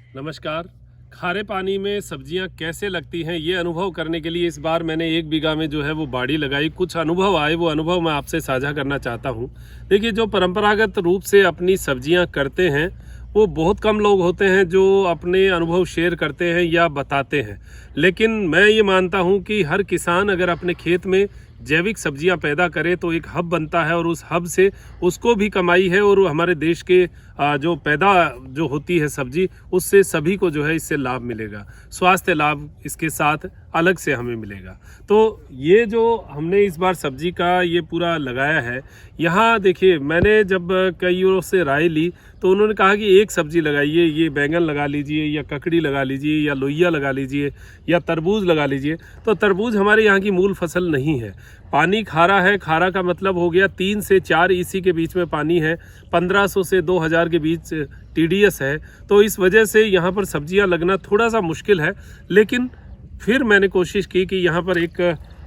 नमस्कार। खारे पानी में सब्जियां कैसे लगती हैं ये अनुभव करने के लिए इस बार मैंने 1 बीघा में जो है वो बाड़ी लगाई। कुछ अनुभव आए, वो अनुभव मैं आपसे साझा करना चाहता हूं। देखिए, जो परंपरागत रूप से अपनी सब्जियां करते हैं वो बहुत कम लोग होते हैं जो अपने अनुभव शेयर करते हैं या बताते हैं। लेकिन मैं ये मानता हूं कि हर किसान अगर अपने खेत में जैविक सब्जियां पैदा करे तो एक हब बनता है और उस हब से उसको भी कमाई है और हमारे देश के जो पैदा जो होती है सब्जी, उससे सभी को जो है इससे लाभ मिलेगा। स्वास्थ्य लाभ इसके साथ अलग से हमें मिलेगा। तो ये जो हमने इस बार सब्जी का ये पूरा लगाया है, यहाँ देखिए, मैंने जब कईयों से राय ली तो उन्होंने कहा कि एक सब्जी लगाइए, ये बैंगन लगा लीजिए या ककड़ी लगा लीजिए या लोइया लगा लीजिए या तरबूज लगा लीजिए। तो तरबूज हमारे यहाँ की मूल फसल नहीं है। पानी खारा है, खारा का मतलब हो गया 3 से 4 इसी के बीच में पानी है, 1500 से 2000 के बीच TDS है। तो इस वजह से यहाँ पर सब्जियाँ लगना थोड़ा सा मुश्किल है। लेकिन फिर मैंने कोशिश की कि यहाँ पर एक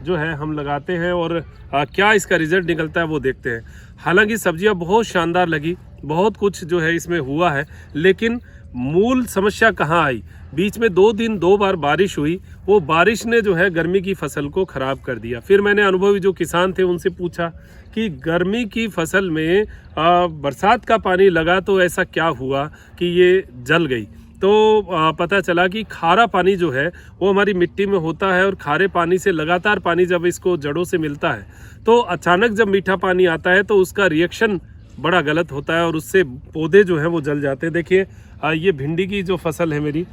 जो है हम लगाते हैं और क्या इसका रिज़ल्ट निकलता है वो देखते हैं। हालांकि सब्जियां बहुत शानदार लगी, बहुत कुछ जो है इसमें हुआ है, लेकिन मूल समस्या कहाँ आई? बीच में 2 दिन 2 बार बारिश हुई। वो बारिश ने जो है गर्मी की फसल को ख़राब कर दिया। फिर मैंने अनुभवी जो किसान थे उनसे पूछा कि गर्मी की फसल में बरसात का पानी लगा तो ऐसा क्या हुआ कि ये जल गई। तो पता चला कि खारा पानी जो है वो हमारी मिट्टी में होता है और खारे पानी से लगातार पानी जब इसको जड़ों से मिलता है तो अचानक जब मीठा पानी आता है तो उसका रिएक्शन बड़ा गलत होता है और उससे पौधे जो हैं वो जल जाते हैं। देखिए, ये भिंडी की जो फसल है मेरी,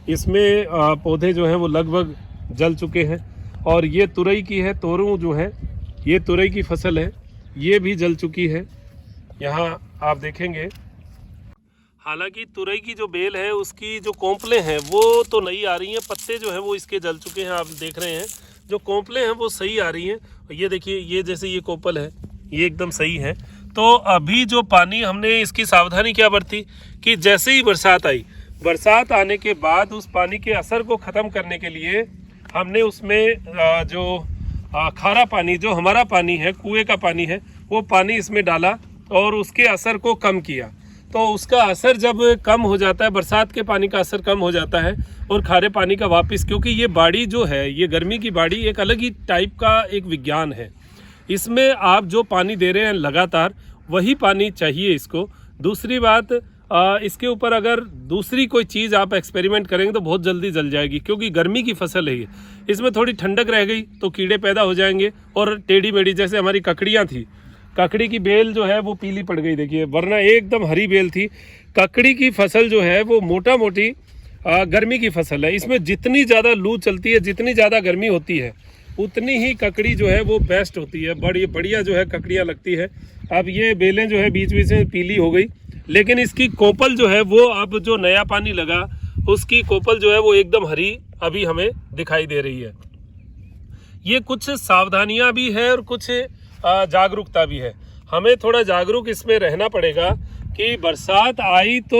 इसमें पौधे जो हैं वो लगभग जल चुके हैं। और ये तुरई की है, तोरू जो है, ये तुरई की फसल है, ये भी जल चुकी है। यहाँ आप देखेंगे, हालांकि तुरई की जो बेल है उसकी जो कोंपलें हैं वो तो नहीं आ रही हैं, पत्ते जो हैं वो इसके जल चुके हैं। आप देख रहे हैं जो कोंपलें हैं वो सही आ रही हैं। ये देखिए, ये जैसे ये कोपल है ये एकदम सही है। तो अभी जो पानी हमने इसकी सावधानी क्या बरती कि जैसे ही बरसात आई, बरसात आने के बाद उस पानी के असर को ख़त्म करने के लिए हमने उसमें जो खारा पानी, जो हमारा पानी है, कुएँ का पानी है, वो पानी इसमें डाला और उसके असर को कम किया। तो उसका असर जब कम हो जाता है, बरसात के पानी का असर कम हो जाता है और खारे पानी का वापस, क्योंकि ये बाड़ी जो है, ये गर्मी की बाड़ी एक अलग ही टाइप का एक विज्ञान है। इसमें आप जो पानी दे रहे हैं लगातार वही पानी चाहिए इसको। दूसरी बात, इसके ऊपर अगर दूसरी कोई चीज़ आप एक्सपेरिमेंट करेंगे तो बहुत जल्दी जल जाएगी, क्योंकि गर्मी की फसल है ये। इसमें थोड़ी ठंडक रह गई तो कीड़े पैदा हो जाएंगे और टेढ़ी मेढ़ी, जैसे हमारी ककड़ियाँ थी, ककड़ी की बेल जो है वो पीली पड़ गई। देखिए, वरना एकदम हरी बेल थी। ककड़ी की फसल जो है वो मोटा मोटी गर्मी की फसल है। इसमें जितनी ज़्यादा लू चलती है, जितनी ज़्यादा गर्मी होती है, उतनी ही ककड़ी जो है वो बेस्ट होती है, बढ़िया जो है ककड़ियाँ लगती है। अब ये बेलें जो है बीच बीच में पीली हो गई, लेकिन इसकी कोपल जो है वो अब जो नया पानी लगा उसकी कोपल जो है वो एकदम हरी अभी हमें दिखाई दे रही है। ये कुछ सावधानियाँ भी है और कुछ जागरूकता भी है। हमें थोड़ा जागरूक इसमें रहना पड़ेगा कि बरसात आई तो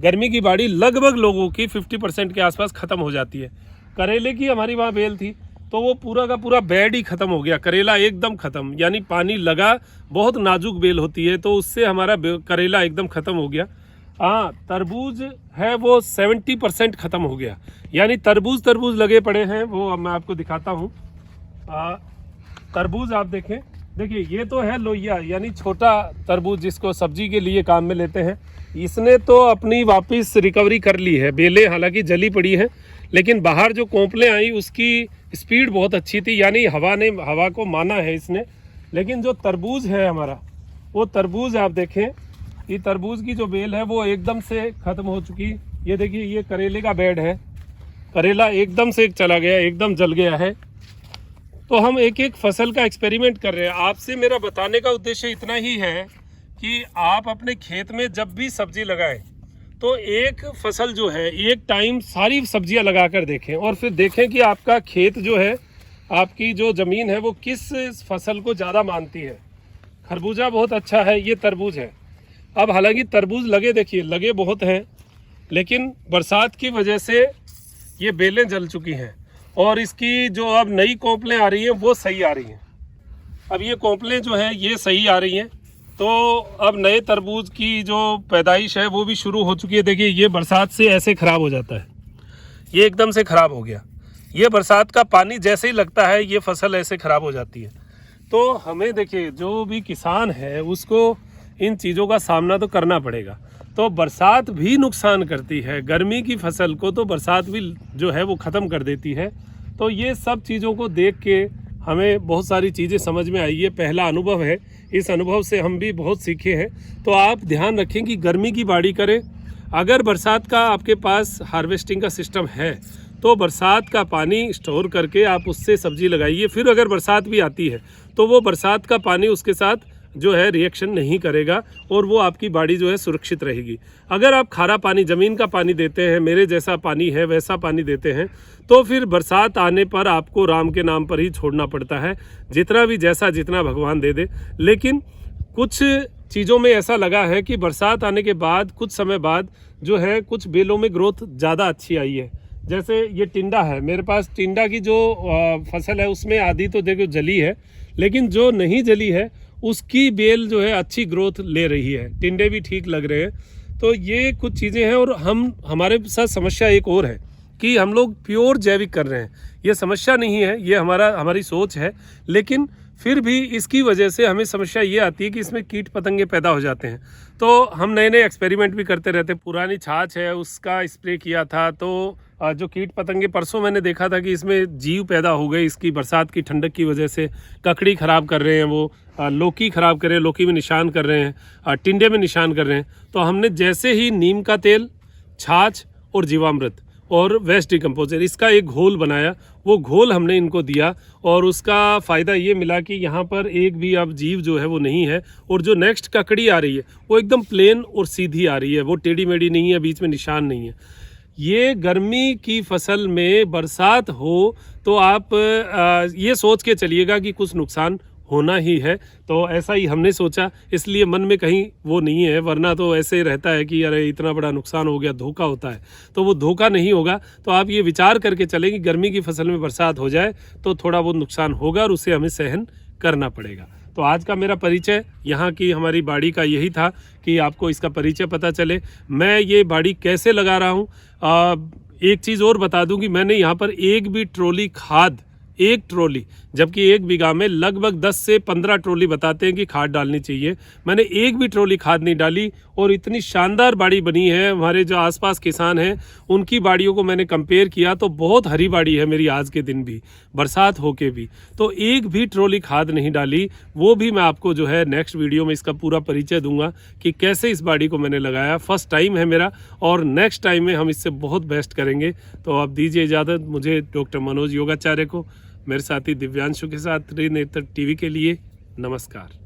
गर्मी की बाड़ी लगभग लोगों की 50% के आसपास ख़त्म हो जाती है। करेले की हमारी वहाँ बेल थी तो वो पूरा का पूरा बेड ही ख़त्म हो गया, करेला एकदम ख़त्म। यानी पानी लगा, बहुत नाजुक बेल होती है तो उससे हमारा करेला एकदम ख़त्म हो गया। हाँ, तरबूज है वो 70% ख़त्म हो गया। यानी तरबूज लगे पड़े हैं, वो अब मैं आपको दिखाता हूँ। तरबूज आप देखें, देखिए ये तो है लोइया, यानी छोटा तरबूज जिसको सब्जी के लिए काम में लेते हैं। इसने तो अपनी वापस रिकवरी कर ली है। बेलें हालांकि जली पड़ी हैं, लेकिन बाहर जो कोंपलें आई उसकी स्पीड बहुत अच्छी थी, यानी हवा को माना है इसने। लेकिन जो तरबूज है हमारा, वो तरबूज आप देखें, ये तरबूज की जो बेल है वो एकदम से ख़त्म हो चुकी। ये देखिए, ये करेले का बेड है, करेला एकदम से चला गया, एकदम जल गया है। तो हम एक एक फसल का एक्सपेरिमेंट कर रहे हैं। आपसे मेरा बताने का उद्देश्य इतना ही है कि आप अपने खेत में जब भी सब्जी लगाएं तो एक फसल जो है, एक टाइम सारी सब्जियां लगा कर देखें और फिर देखें कि आपका खेत जो है, आपकी जो ज़मीन है वो किस फसल को ज़्यादा मानती है। खरबूजा बहुत अच्छा है, ये तरबूज है। अब हालांकि तरबूज लगे, देखिए लगे बहुत हैं, लेकिन बरसात की वजह से ये बेलें जल चुकी हैं और इसकी जो अब नई कोंपलें आ रही हैं वो सही आ रही हैं। अब ये कोंपलें जो हैं ये सही आ रही हैं। तो अब नए तरबूज की जो पैदाइश है वो भी शुरू हो चुकी है। देखिए ये बरसात से ऐसे ख़राब हो जाता है, ये एकदम से ख़राब हो गया। ये बरसात का पानी जैसे ही लगता है ये फसल ऐसे ख़राब हो जाती है। तो हमें देखिए जो भी किसान है उसको इन चीज़ों का सामना तो करना पड़ेगा। तो बरसात भी नुकसान करती है, गर्मी की फसल को तो बरसात भी जो है वो ख़त्म कर देती है। तो ये सब चीज़ों को देख के हमें बहुत सारी चीज़ें समझ में आई है। पहला अनुभव है, इस अनुभव से हम भी बहुत सीखे हैं। तो आप ध्यान रखें कि गर्मी की बाड़ी करें। अगर बरसात का आपके पास हार्वेस्टिंग का सिस्टम है तो बरसात का पानी स्टोर करके आप उससे सब्जी लगाइए। फिर अगर बरसात भी आती है तो वो बरसात का पानी उसके साथ जो है रिएक्शन नहीं करेगा और वो आपकी बाड़ी जो है सुरक्षित रहेगी। अगर आप खारा पानी, ज़मीन का पानी देते हैं, मेरे जैसा पानी है वैसा पानी देते हैं, तो फिर बरसात आने पर आपको राम के नाम पर ही छोड़ना पड़ता है, जितना भी जैसा जितना भगवान दे दे। लेकिन कुछ चीज़ों में ऐसा लगा है कि बरसात आने के बाद कुछ समय बाद जो है कुछ बेलों में ग्रोथ ज़्यादा अच्छी आई है। जैसे ये टिंडा है, मेरे पास टिंडा की जो फसल है उसमें आधी तो देखो जली है, लेकिन जो नहीं जली है उसकी बेल जो है अच्छी ग्रोथ ले रही है, टिंडे भी ठीक लग रहे हैं। तो ये कुछ चीज़ें हैं। और हमारे साथ समस्या एक और है कि हम लोग प्योर जैविक कर रहे हैं। ये समस्या नहीं है, ये हमारी सोच है, लेकिन फिर भी इसकी वजह से हमें समस्या ये आती है कि इसमें कीट पतंगे पैदा हो जाते हैं। तो हम नए नए एक्सपेरिमेंट भी करते रहते हैं। पुरानी छाछ है उसका स्प्रे किया था, तो जो कीट पतंगे, परसों मैंने देखा था कि इसमें जीव पैदा हो गए इसकी बरसात की ठंडक की वजह से। ककड़ी ख़राब कर रहे हैं, वो लौकी ख़राब कर रहे हैं, लौकी में निशान कर रहे हैं, टिंडे में निशान कर रहे हैं। तो हमने जैसे ही नीम का तेल, छाछ और जीवामृत और वेस्ट डिकम्पोजर इसका एक घोल बनाया, वो घोल हमने इनको दिया और उसका फ़ायदा ये मिला कि यहाँ पर एक भी अब जीव जो है वो नहीं है। और जो नेक्स्ट ककड़ी आ रही है वो एकदम प्लेन और सीधी आ रही है, वो टेढ़ी मेढ़ी नहीं है, बीच में निशान नहीं है। ये गर्मी की फसल में बरसात हो तो आप ये सोच के चलिएगा कि कुछ नुकसान होना ही है। तो ऐसा ही हमने सोचा, इसलिए मन में कहीं वो नहीं है, वरना तो ऐसे रहता है कि अरे इतना बड़ा नुकसान हो गया, धोखा होता है। तो वो धोखा नहीं होगा। तो आप ये विचार करके चलें कि गर्मी की फसल में बरसात हो जाए तो थोड़ा बहुत नुकसान होगा और उसे हमें सहन करना पड़ेगा। तो आज का मेरा परिचय यहाँ की हमारी बाड़ी का यही था कि आपको इसका परिचय पता चले। मैं ये बाड़ी कैसे लगा रहा हूँ, एक चीज़ और बता दूं कि मैंने यहाँ पर एक भी ट्रॉली खाद, एक ट्रॉली, जबकि एक बीघा में लगभग 10 से 15 ट्रॉली बताते हैं कि खाद डालनी चाहिए, मैंने एक भी ट्रॉली खाद नहीं डाली। और इतनी शानदार बाड़ी बनी है। हमारे जो आसपास किसान हैं उनकी बाड़ियों को मैंने कंपेयर किया तो बहुत हरी बाड़ी है मेरी आज के दिन भी, बरसात होके भी। तो एक भी ट्रॉली खाद नहीं डाली। वो भी मैं आपको जो है नेक्स्ट वीडियो में इसका पूरा परिचय दूंगा कि कैसे इस बाड़ी को मैंने लगाया। फर्स्ट टाइम है मेरा और नेक्स्ट टाइम में हम इससे बहुत बेस्ट करेंगे। तो आप दीजिए इजाज़त मुझे, डॉक्टर मनोज योगाचार्य को, मेरे साथी दिव्यांशु के साथ त्रिनेत्र टीवी के लिए नमस्कार।